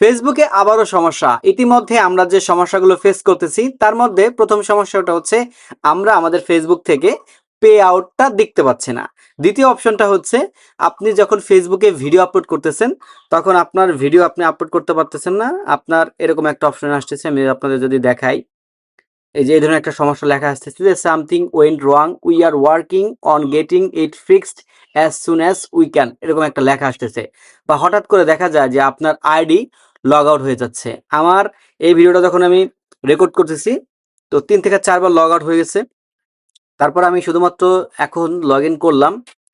ফেসবুকে আবারও সমস্যা। ইতিমধ্যে আমরা যে সমস্যাগুলো ফেস করতেছি তার মধ্যে প্রথম সমস্যাটা হচ্ছে আমরা আমাদের ফেসবুক থেকে পে আউটটা দেখতে পাচ্ছি না। দ্বিতীয় অপশনটা হচ্ছে আপনি যখন ফেসবুকে ভিডিও আপলোড করতেছেন তখন আপনার ভিডিও আপনি আপলোড করতে পারতেছেন না। আপনার এরকম একটা অপশন আসতেছে, আমি আপনাদের যদি দেখাই, এই যে এই ধরনের একটা সমস্যা লেখা আসতেছে যে something went wrong, we are working on getting it fixed as soon as we can, এরকম একটা লেখা আসতেছে। বা হঠাৎ করে দেখা যায় যে আপনার আইডি লগ আউট হয়ে যাচ্ছে। আমার এই ভিডিওটা যখন আমি রেকর্ড করতেছি তো 3 থেকে 4 বার লগ আউট হয়ে গেছে। তারপর আমি শুধুমাত্র এখন লগ ইন করলাম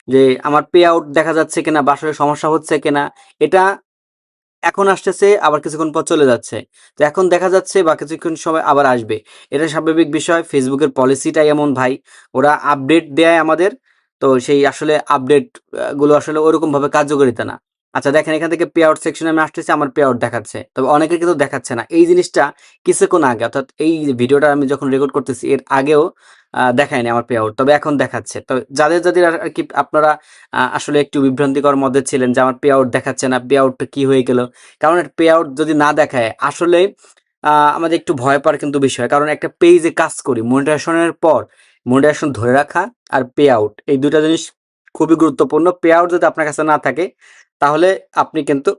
যে আমার পে আউট দেখা যাচ্ছে কিনা বা আসলে সমস্যা হচ্ছে কিনা। এটা এখন আসতেছে আবার কিছুক্ষণ পর চলে যাচ্ছে। তো এখন দেখা যাচ্ছে বা কিছুক্ষণ সময় আবার আসবে। এটা স্বাভাবিক বিষয়। ফেসবুকের পলিসিটাই এমন ভাই। ওরা আপডেট দেয় আমাদের। তো সেই আসলে আপডেট গুলো আসলে ওরকমভাবে কার্যকারিতা না। আচ্ছা দেখেন, এখান থেকে পে আউট সেকশনে আমি আসতেছি, আমার পে আউট দেখাচ্ছে। তবে অনেকের কিন্তু দেখাচ্ছে না। এই জিনিসটা কিছুক্ষণ আগে, অর্থাৎ এই যে ভিডিওটা আমি যখন রেকর্ড করতেছি এর আগেও দেখায়নি আমার পে আউট। তবে এখন দেখাচ্ছে। তবে যাদের আরকি আপনারা আসলে একটু বিভ্রান্তিকর মধ্যে ছিলেন যে আমার পে আউট দেখাচ্ছে না, পে আউটটা কি হয়ে গেল? কারণ পে আউট যদি না দেখায় আসলে আমাদের একটু ভয় পাওয়ার কিন্তু বিষয়। কারণ একটা পেজে কাজ করি মনিটাইজেশনের পর মনিটাইজেশন ধরে রাখা আর পে আউট, এই ২ টা জিনিস খুবই গুরুত্বপূর্ণ। পে আউট যদি আপনার কাছে না থাকে তাহলে আপনি কিন্তু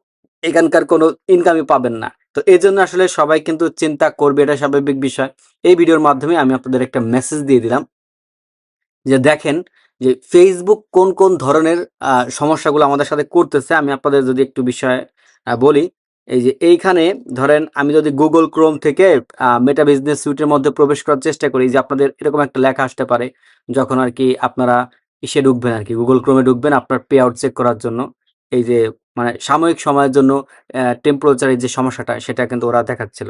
এখানকার কোনো ইনকামই পাবেন না। তো এজন্য আসলে সবাই কিন্তু চিন্তা করবে, এটা স্বাভাবিক বিষয়। এই ভিডিওর মাধ্যমে আমি আপনাদের একটা মেসেজ দিয়ে দিলাম যে দেখেন যে Facebook কোন ধরনের সমস্যাগুলো আমাদের সাথে করতেছে। আমি আপনাদের যদি একটু বিষয় বলি, এই যে এইখানে ধরেন আমি যদি Google Chrome থেকে মেটা বিজনেস সুইটের মধ্যে প্রবেশ করার চেষ্টা করি, যে আপনাদের এরকম একটা লেখা আসতে পারে যখন আরকি আপনারা ইসে ঢুকবেন আরকি, Google Chrome এ ঢুকবেন আপনার পে আউট চেক করার জন্য। এই যে মানে সাময়িক সময়ের জন্য টেম্পারেচার এর যে সমস্যাটা সেটা কিন্তু ওরা দেখাচ্ছিল।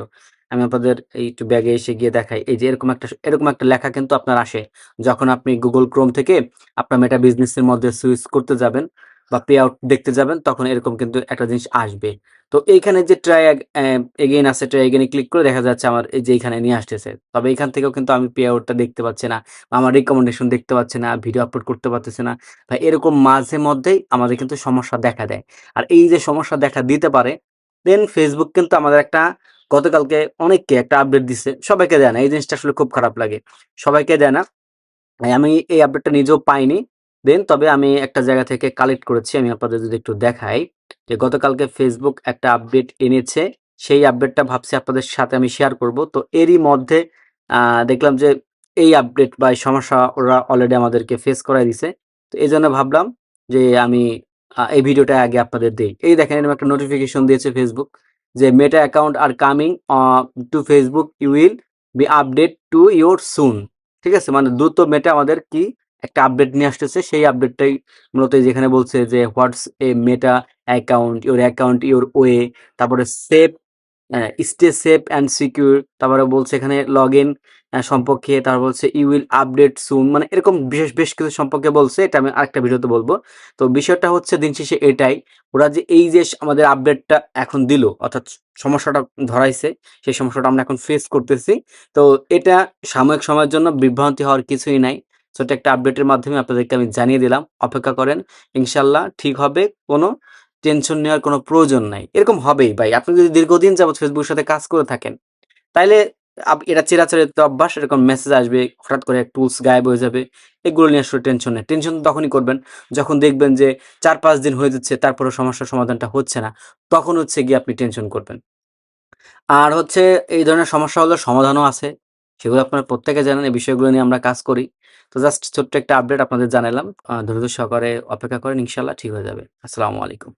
আমি আপনাদের এই একটু ব্যাগে এসে গিয়ে দেখাই। এই যে এরকম একটা লেখা কিন্তু আপনার আসে। যখন আপনি Google Chrome থেকে আপনার মেটা বিজনেসের মধ্যে সুইচ করতে যাবেন বা পে আউট দেখতে যাবেন, তখন এরকম কিন্তু একটা জিনিস আসবে। তো এইখানে যে ট্রাই এগেইন আছে, ট্রাই এগেইন এ ক্লিক করে দেখা যাচ্ছে আমার এই যে এইখানে নিয়ে আসতেছে। তবে এখান থেকেও কিন্তু আমি পে আউটটা দেখতে পাচ্ছি না বা আমার রিকমেন্ডেশন দেখতে পাচ্ছি না, ভিডিও আপলোড করতে পারতেছি না। বা এরকম মাঝে মধ্যেই আমাদের কিন্তু সমস্যা দেখা দেয়। আর এই যে সমস্যা দেখা দিতে পারে, দেন Facebook কিন্তু আমাদের একটা গতকালকে অনেককে একটা আপডেট দিছে। সবাইকে দেয় না। এই জিনিসটা আসলে খুব খারাপ লাগে। সবাইকে দেয় না। আমি এই আপডেটটা নিজেও পাইনি। তবে আমি একটা জায়গা থেকে কালেক্ট করেছি। আমি আপনাদের যদি একটু দেখাই যে গতকালকে Facebook একটা আপডেট এনেছে। সেই আপডেটটা ভাবছি আপনাদের সাথে আমি শেয়ার করব। তো এরই মধ্যে আ দেখলাম যে এই আপডেট বা এই সমস্যা ওরা অলরেডি আমাদেরকে ফেস করায় দিছে। তো এজন্য ভাবলাম যে আমি এই ভিডিওটা আগে আপনাদের দেই। এই দেখেন এরকম একটা নোটিফিকেশন দিয়েছে Facebook যে Meta account are coming to Facebook, you will be update to your soon. ঠিক আছে? মানে দ্রুত মেটা আমাদের কি একটা আপডেট নিয়ে আসতেছে। সেই আপডেটটাই মূলত এই যেখানে বলছে যে হোয়াটস এ মেটা অ্যাকাউন্ট ইউর ওয়ে, তারপরে save stay safe and secure, তারপরে বলছে এখানে লগইন সম্পর্কে, তারপর বলছে ইউ উইল আপডেট সুন, মানে এরকম বেশ কিছু সম্পর্কে বলছে। এটা আমি আরেকটা ভিডিওতে বলবো। তো বিষয়টা হচ্ছে দিন শেষে এটাই, ওরা যে এই যে আমাদের আপডেটটা এখন দিল, অর্থাৎ সমস্যাটা ধরাইছে, সেই সমস্যাটা আমরা এখন ফেস করতেছি। তো এটা সাময়িক সময়ের জন্য, বিভ্রান্তি হওয়ার কিছুই নাই। ছোট্ট একটা আপডেটের মাধ্যমে আপনাদেরকে আমি জানিয়ে দিলাম। অপেক্ষা করেন। ইনশাআল্লাহ ঠিক হবে। কোনো টেনশন নেওয়ার কোনো প্রয়োজন নাই। এরকম হবেই ভাই। আপনি যদি দীর্ঘদিন যাবৎ Facebook এর সাথে কাজ করে থাকেন, তাইলে এটা চিরাচরিত অভ্যাস। এরকম মেসেজ আসবে, হঠাৎ করে টুলস গায়েব হয়ে যাবে। এগুলো নিয়ে আসলে টেনশন নেই। টেনশন তখনই করবেন যখন দেখবেন যে ৪-৫ দিন হয়ে যাচ্ছে তারপরেও সমস্যার সমাধানটা হচ্ছে না। তখন হচ্ছে গিয়ে আপনি টেনশন করবেন। আর হচ্ছে এই ধরনের সমস্যা হলে সমাধানও আছে। সেগুলো আপনারা প্রত্যেকে জানেন। এই বিষয়গুলো নিয়ে আমরা কাজ করি। তো জাস্ট ছোট্ট একটা আপডেট আপনাদের জানালাম। ধৈর্য সহকারে অপেক্ষা করেন। ইনশাআল্লাহ ঠিক হয়ে যাবে। আসসালামু আলাইকুম।